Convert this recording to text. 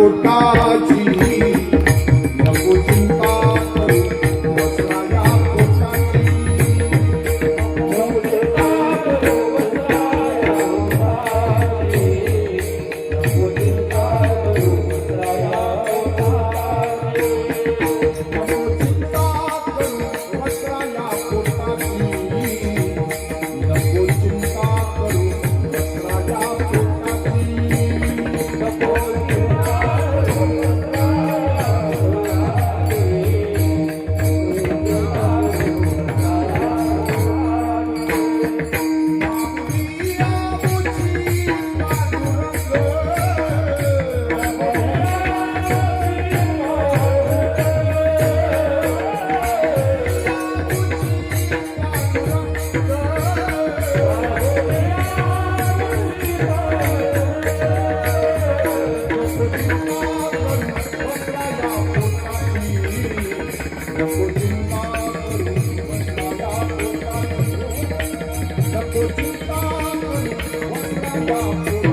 पोटाची नको चिंता करू वस्त्राया पोटाची नको चिंता करू वस्त्राया पोटाची नको चिंता करू वस्त्राया पोटाची नको चिंता करू वस्त्राया पोटाची नको चिंता करू वस्त्राया पोटाची नको नको चिंता करू वस्त्राया पोटाची